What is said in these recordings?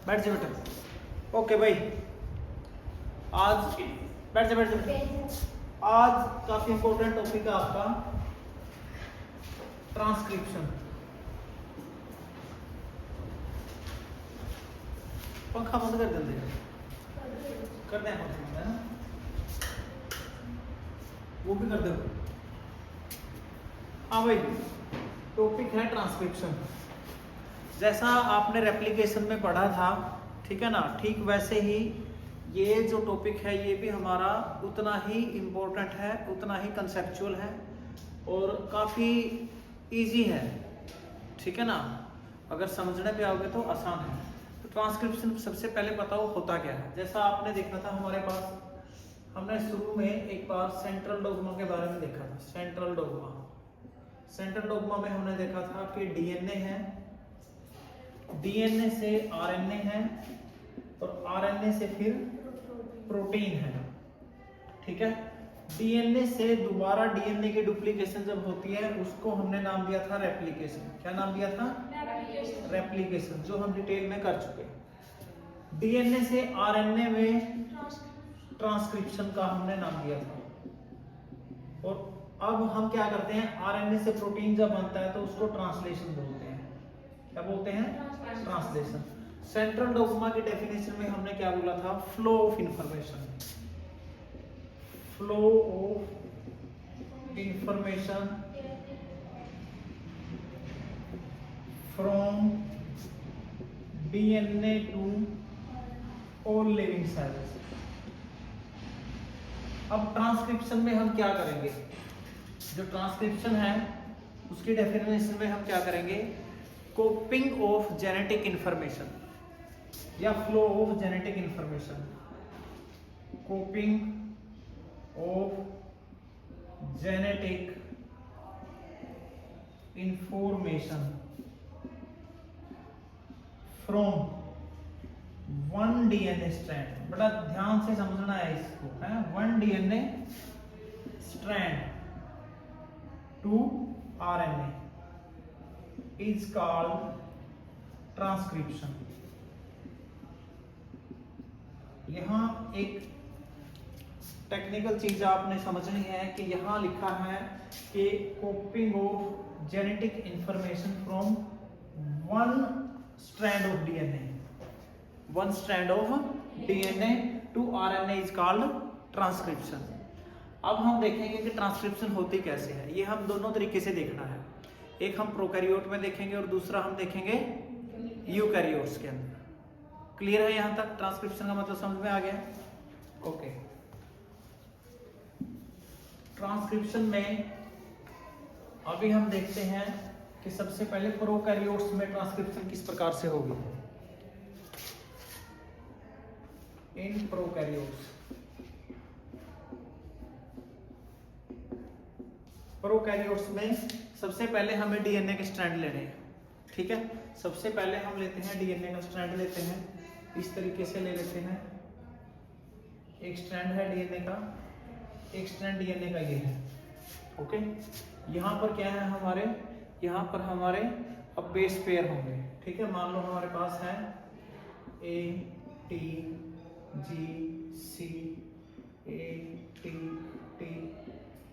बैठ जा बेटा। ओके भाई, आज बैठ जा। आज काफी इंपॉर्टेंट टॉपिक है आपका ट्रांसक्रिप्शन। पंखा बंद कर जल्दी कर दे, है ना, वो भी कर दे। हाँ भाई, टॉपिक है ट्रांसक्रिप्शन। जैसा आपने रेप्लिकेशन में पढ़ा था, ठीक है ना, ठीक वैसे ही ये जो टॉपिक है ये भी हमारा उतना ही इम्पोर्टेंट है, उतना ही कंसेप्चुअल है और काफ़ी इजी है, ठीक है ना। अगर समझने पे आओगे तो आसान है। तो ट्रांसक्रिप्शन सबसे पहले बताओ होता क्या है। जैसा आपने देखा था हमारे पास, हमने शुरू में एक बार सेंट्रल डोग्मा के बारे में देखा था। सेंट्रल डोग्मा में हमने देखा था कि डीएनए है, डीएनए से आरएनए है और आरएनए से फिर प्रोटीन है, ठीक है। डीएनए से दोबारा डीएनए की डुप्लीकेशन जब होती है उसको हमने नाम दिया था रेप्लिकेशन। क्या नाम दिया था? रेप्लिकेशन, जो हम डिटेल में कर चुके हैं। डीएनए से आरएनए में ट्रांसक्रिप्शन का हमने नाम दिया था। और अब हम क्या करते हैं, आरएनए से प्रोटीन जब बनता है तो उसको ट्रांसलेशन बोलते हैं। क्या बोलते हैं? ट्रांसलेशन। सेंट्रल डोग्मा की डेफिनेशन में हमने क्या बोला था? Flow of information. Flow of information from DNA to all living cells. अब ट्रांसक्रिप्शन में हम क्या करेंगे? जो ट्रांसक्रिप्शन है उसकी डेफिनेशन में हम क्या करेंगे? कॉपिंग ऑफ जेनेटिक इंफॉर्मेशन या flow of genetic information. Copying of genetic information from one DNA strand. बड़ा ध्यान से समझना है इसको, है। One DNA strand to RNA is called transcription. यहां एक टेक्निकल चीज आपने समझनी है कि यहां लिखा है कि copying of genetic information from one strand of DNA, one strand of DNA to RNA is called transcription. अब हम देखेंगे कि ट्रांसक्रिप्शन होती कैसे है। ये हम दोनों तरीके से देखना है। एक हम प्रोकैरियोट में देखेंगे और दूसरा हम देखेंगे यूकैरियोट्स के अंदर। क्लियर है यहां तक? ट्रांसक्रिप्शन का मतलब समझ में आ गया? ओके। ट्रांसक्रिप्शन में अभी हम देखते हैं कि सबसे पहले प्रोकैरियोट्स में ट्रांसक्रिप्शन किस प्रकार से होगी। इन प्रोकैरियोट्स, प्रोकैरियोट्स में सबसे पहले हमें डीएनए के स्ट्रैंड लेने हैं, ठीक है। सबसे पहले हम लेते हैं डीएनए का स्ट्रैंड लेते हैं, इस तरीके से ले लेते हैं। एक स्ट्रैंड है डीएनए का, एक स्ट्रैंड डीएनए का ये है, ओके। यहाँ पर क्या है हमारे, यहाँ पर हमारे अब बेस पेयर होंगे, ठीक है। मान लो हमारे पास है A T G C, A T T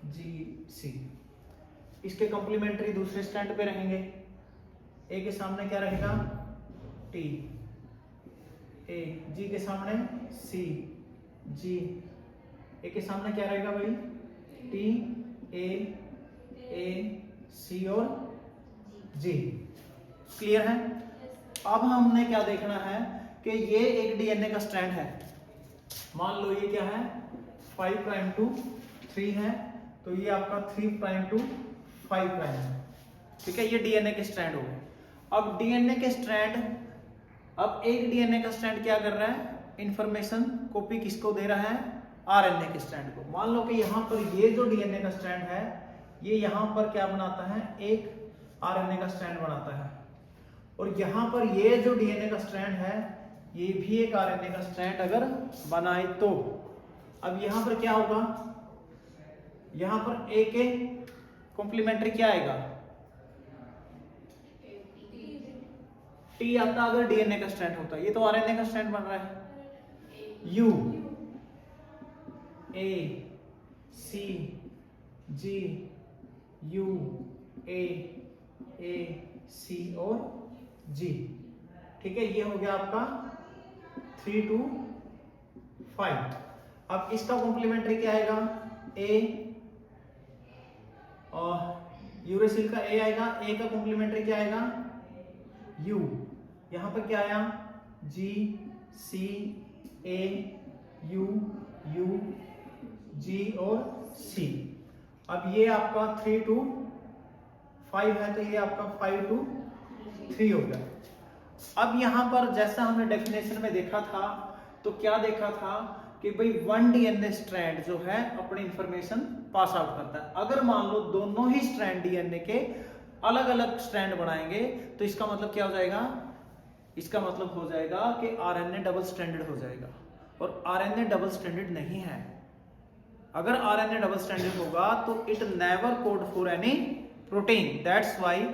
G C. इसके कॉम्प्लीमेंट्री दूसरे स्टैंड पे रहेंगे। ए के सामने क्या रहेगा? टी, ए, जी के सामने सी, जी, ए के सामने क्या रहेगा भाई? टी, ए, सी और जी। क्लियर है? अब हमने क्या देखना है कि ये एक डीएनए का स्ट्रैंड है। मान लो ये क्या है? 5 प्राइम टू 3 है, तो ये आपका 3 प्राइम टू 5 प्राइम है, ठीक है। ये डीएनए के स्ट्रैंड हो गए। अब डीएनए के स्ट्रैंड, अब एक डीएनए का स्ट्रैंड क्या कर रहा है? इंफॉर्मेशन कॉपी किसको दे रहा है? आरएनए के स्ट्रैंड को। मान लो कि यहाँ पर ये जो डीएनए का स्ट्रैंड है ये यहाँ पर क्या बनाता है? एक आरएनए का स्ट्रैंड बनाता है। और यहाँ पर ये जो डीएनए का स्ट्रैंड है ये भी एक आरएनए का स्ट्रैंड अगर बनाए तो अब यहाँ पर क्या होगा? यहाँ पर ए के कॉम्प्लीमेंट्री क्या आएगा? टी आता अगर डीएनए का स्ट्रैंड होता, ये तो आरएनए का स्ट्रैंड बन रहा है। You, A, C, ji, you, ए, सी और जी। ठीक है, ये हो गया आपका 3 to 5। अब इसका कॉम्प्लीमेंट्री क्या आएगा, ए, और यूरेसिल का ए आएगा, ए का कॉम्प्लीमेंट्री क्या आएगा, यू। यहां पर क्या आया, जी, सी, ए, यू, यू, जी और सी। अब ये आपका 3 to 5 है, तो ये आपका 5 to 3 हो गया। अब यहां पर जैसा हमने डेफिनेशन में देखा था, तो क्या देखा था कि भाई 1 डीएनए स्ट्रैंड जो है अपनी इंफॉर्मेशन पास आउट करता है। अगर मान लो दोनों ही स्ट्रैंड डीएनए के अलग अलग स्ट्रैंड बनाएंगे, तो इसका मतलब क्या हो जाएगा, इसका मतलब हो जाएगा कि आरएनए डबल स्ट्रैंडेड हो जाएगा, और आरएनए डबल स्ट्रैंडेड नहीं है। अगर आरएनए डबल स्ट्रैंडेड होगा तो it never code for any protein, that's why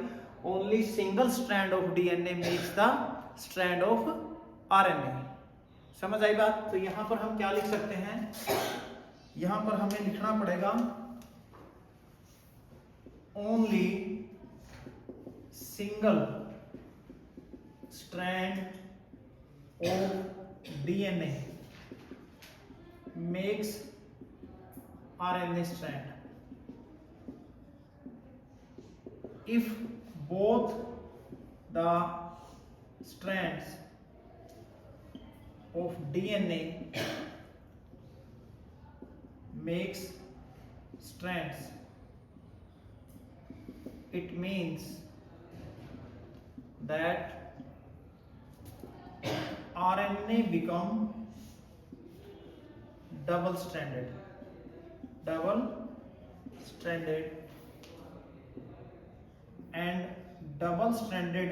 only single strand of DNA makes the strand of RNA. समझ आई बात? तो यहां पर हम क्या लिख सकते हैं, यहां पर हमें लिखना पड़ेगा only single strand of DNA makes RNA strand if both the strands of DNA makes strands, it means that RNA become double stranded and double stranded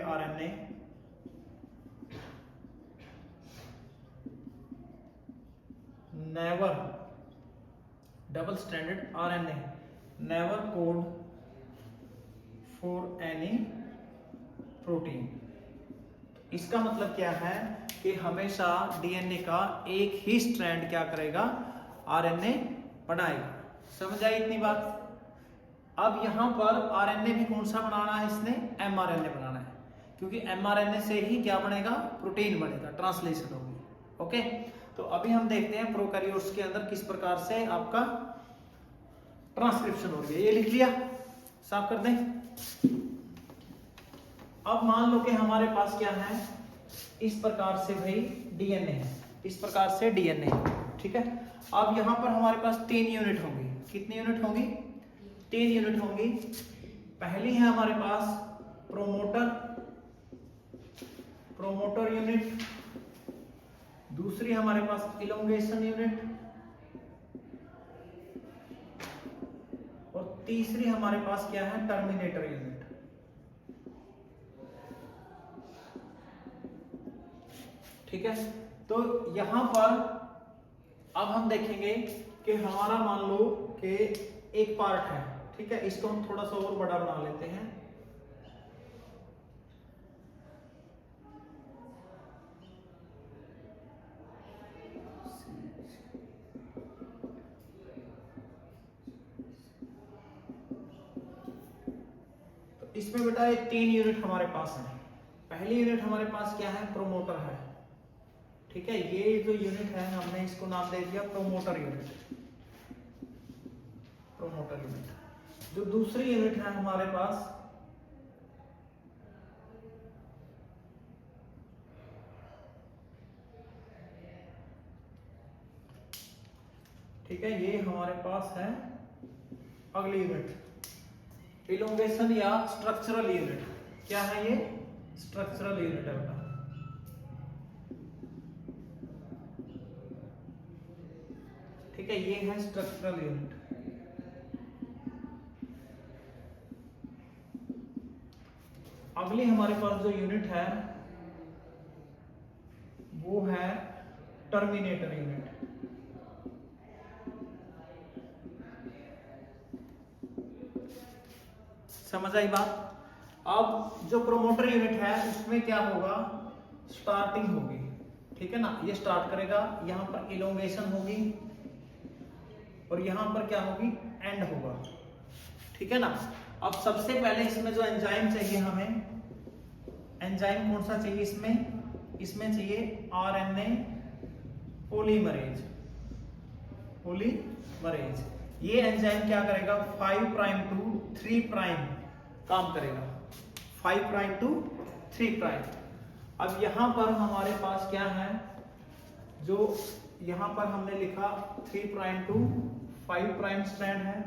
RNA never code for any protein। इसका मतलब क्या है कि हमेशा DNA का एक ही strand क्या करेगा, आरएनए बनाएगा। समझ आई इतनी बात? अब यहां पर आरएनए भी कौन सा बनाना है, इसने एमआरएनए बनाना है, क्योंकि एमआरएनए से ही क्या बनेगा, प्रोटीन बनेगा, ट्रांसलेशन होगी। ओके, तो अभी हम देखते हैं प्रोकैरियोट्स के अंदर किस प्रकार से आपका ट्रांसक्रिप्शन हो रही है। ये लिख लिया, साफ कर दें। अब मान लो कि हमारे पास क्या है, इस प्रकार से भाई डीएनए है, इस प्रकार से डीएनए है, ठीक है। अब यहां पर हमारे पास 3 यूनिट होंगी। कितनी यूनिट होंगी, 3 यूनिट होंगी। पहली है हमारे पास प्रोमोटर यूनिट, दूसरी हमारे पास इलोंगेशन यूनिट, और तीसरी हमारे पास क्या है, टर्मिनेटर यूनिट। ठीक है, तो यहां पर अब हम देखेंगे कि हमारा मान लो कि एक पार्ट है, ठीक है, इसको हम थोड़ा सा और बड़ा बना लेते हैं। तो इसमें बेटा ये 3 यूनिट हमारे पास है। पहली यूनिट हमारे पास क्या है, प्रोमोटर है, ठीक है। ये जो यूनिट है हमने इसको नाम दे दिया प्रोमोटर यूनिट। जो दूसरी यूनिट है हमारे पास, ठीक है, ये हमारे पास है अगली यूनिट, इलोंगेशन या स्ट्रक्चरल यूनिट। क्या है ये, स्ट्रक्चरल यूनिट है बेटा। ठीक है, ये है स्ट्रक्चरल यूनिट। अगली हमारे पास जो यूनिट है वो है टर्मिनेटर यूनिट। समझ आई बात? अब जो प्रोमोटर यूनिट है उसमें क्या होगा, स्टार्टिंग होगी, ठीक है ना, ये स्टार्ट करेगा, यहाँ पर इलोंगेशन होगी और यहाँ पर क्या होगी, एंड होगा, ठीक है ना। अब सबसे पहले इसमें जो एंजाइम चाहिए हमें, एंजाइम कौन सा चाहिए इसमें चाहिए आरएनए पॉलीमरेज। ये एंजाइम क्या करेगा, 5 प्राइम टू 3 प्राइम काम करेगा, 5 प्राइम टू 3 प्राइम। अब यहां पर हमारे पास क्या है, जो यहां पर हमने लिखा 3 प्राइम टू 5 प्राइम स्ट्रैंड है,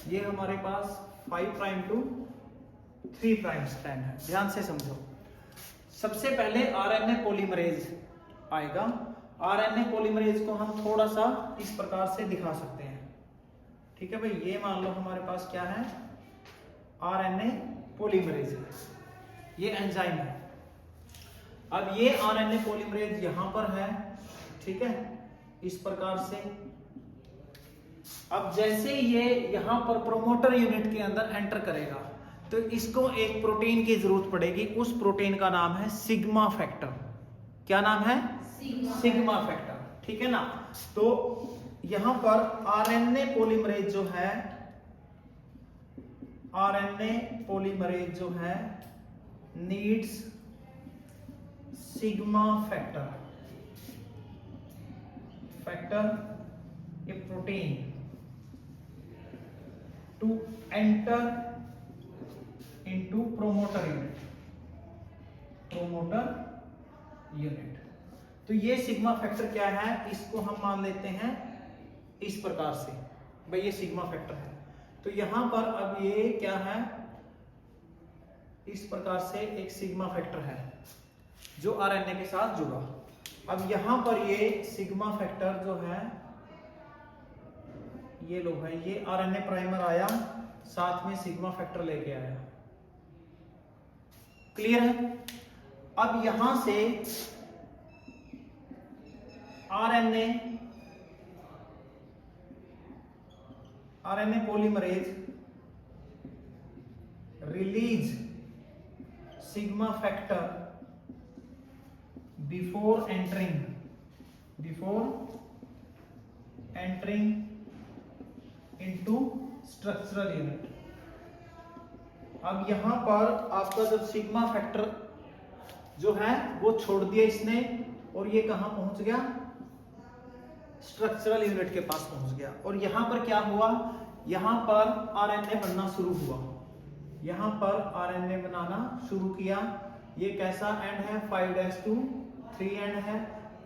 ये हमारे पास 5 प्राइम टू 3 प्राइम स्ट्रैंड है। ध्यान से समझो, सबसे पहले आरएनए पॉलीमरेज आएगा। आरएनए पॉलीमरेज को हम थोड़ा सा इस प्रकार से दिखा सकते हैं, ठीक है भाई। ये मान लो हमारे पास क्या है, आरएनए पॉलीमरेज है, ये एंजाइम है। अब ये आरएनए पॉलीमरेज यहां पर है, ठीक है, इस प्रकार से। अब जैसे ये यहां पर प्रोमोटर यूनिट के अंदर एंटर करेगा तो इसको एक प्रोटीन की जरूरत पड़ेगी, उस प्रोटीन का नाम है सिग्मा फैक्टर। क्या नाम है, सिग्मा फैक्टर, ठीक है ना। तो यहां पर आरएनए पॉलीमरेज जो है, आरएनए पॉलीमरेज जो है needs sigma factor a protein to enter into promoter unit. तो ये सिग्मा फैक्टर क्या है, इसको हम मान लेते हैं इस प्रकार से, भाई ये सिग्मा फैक्टर है। तो यहां पर अब ये क्या है, इस प्रकार से एक सिग्मा फैक्टर है जो आरएनए के साथ जुड़ा। अब यहां पर ये सिग्मा फैक्टर जो है, ये लो भाई, ये आरएनए प्राइमर आया, साथ में सिग्मा फैक्टर लेके आया, क्लियर है। अब यहां से RNA polymerase release sigma factor before entering into structural unit. अब यहां पर आपका जब सिग्मा फैक्टर जो है वो छोड़ दिया इसने, और ये कहां पहुंच गया, स्ट्रक्चरल यूनिट के पास पहुंच गया। और यहां पर क्या हुआ, यहां पर आरएनए बनना शुरू हुआ, यहां पर आरएनए बनाना शुरू किया। ये कैसा एंड है, 5' 3 एंड है।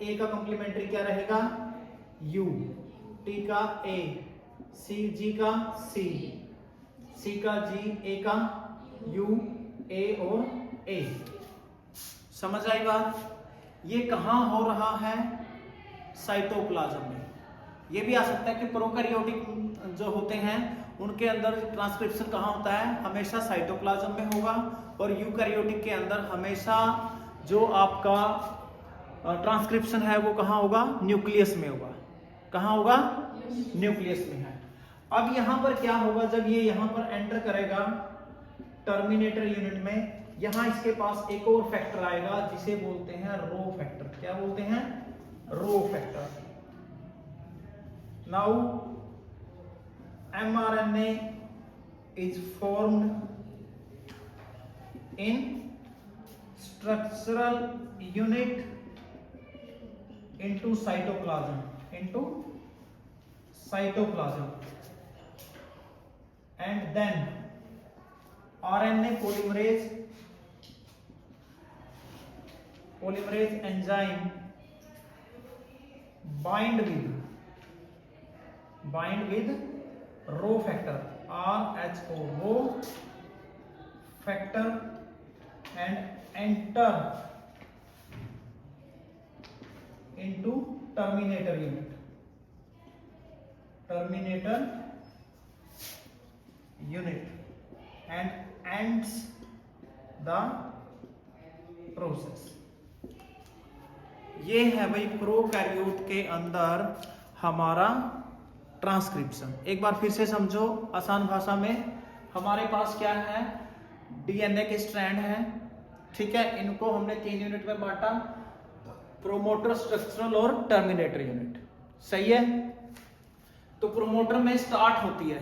ए का कंप्लीमेंट्री क्या रहेगा, यू, टी का ए, सी, जी का सी, सी का जी, ए का यू, ए और ए। समझ आई बात। ये कहां हो रहा है, साइटोप्लाज्म में। ये भी आ सकता है कि प्रोकैरियोटिक जो होते हैं उनके अंदर ट्रांसक्रिप्शन कहां होता है, हमेशा साइटोप्लाज्म में होगा, और यूकैरियोटिक के अंदर हमेशा जो आपका ट्रांसक्रिप्शन है वो कहां होगा, न्यूक्लियस में होगा। कहां होगा, न्यूक्लियस में है। अब यहां पर क्या होगा, जब ये यहां पर एंटर करेगा टर्मिनेटर यूनिट में, यहां इसके पास एक और फैक्टर आएगा जिसे बोलते हैं रो फैक्टर। क्या बोलते हैं, rho factor. Now mRNA is formed in structural unit into cytoplasm, and then RNA polymerase enzyme bind with rho factor, RHO, rho factor, and enter into terminator unit and ends the process। ये है भाई prokaryote के अंदर हमारा transcription. एक बार फिर से समझो आसान भाषा में, हमारे पास क्या है, डीएनए के स्ट्रैंड हैं, ठीक है। इनको हमने 3 यूनिट में बांटा, प्रोमोटर, स्ट्रक्चरल और टर्मिनेटर यूनिट, सही है। तो प्रोमोटर में स्टार्ट होती है,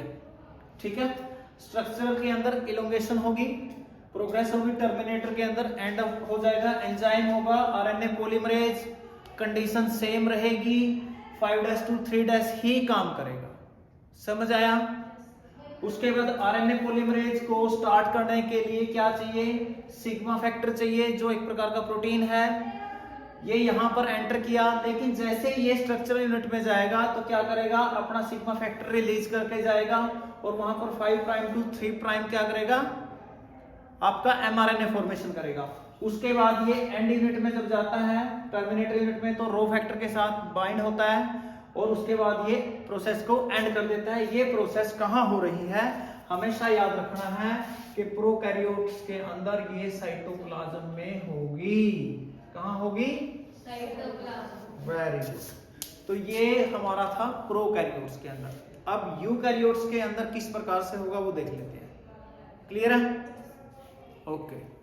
ठीक है। स्ट्रक्चरल के अंदर इलोंगेशन होगी, प्रोग्रेस होगी, टर्मिनेटर के अंदर एंड अप हो जाएगा, एंजाइम होगा, आरएनए पॉलीमरेज, कंडीशन सेम रहेगी, 5' to 3' ही काम करेगा, समझ आया। उसके बाद आरएनए पॉलीमरेज को स्टार्ट करने के लिए क्या चाहिए, सिग्मा फैक्टर चाहिए, जो एक प्रकार का प्रोटीन है। ये यहां पर एंटर किया, लेकिन जैसे ये स्ट्रक्चरल यूनिट में जाएगा तो क्या करेगा, अपना सिग्मा फैक्टर रिलीज करके जाएगा और वहां पर 5' to 3' क्या करेगा, आपका एमआरएनए फॉर्मेशन करेगा। उसके बाद ये एंड यूनिट में जब जाता है, टर्मिनेटर यूनिट में, तो रो फैक्टर के साथ बाइंड होता है और उसके बाद ये प्रोसेस को एंड कर देता है। ये प्रोसेस कहां हो रही है, हमेशा याद रखना है कि प्रोकैरियोट्स के अंदर ये साइटोप्लाज्म में होगी। कहां होगी, साइटोप्लाज्म, वेरी गुड। तो ये हमारा था प्रोकैरियोट्स के अंदर। अब यूकैरियोट्स के अंदर किस प्रकार से होगा वो देख लेते हैं, क्लियर है, ओके।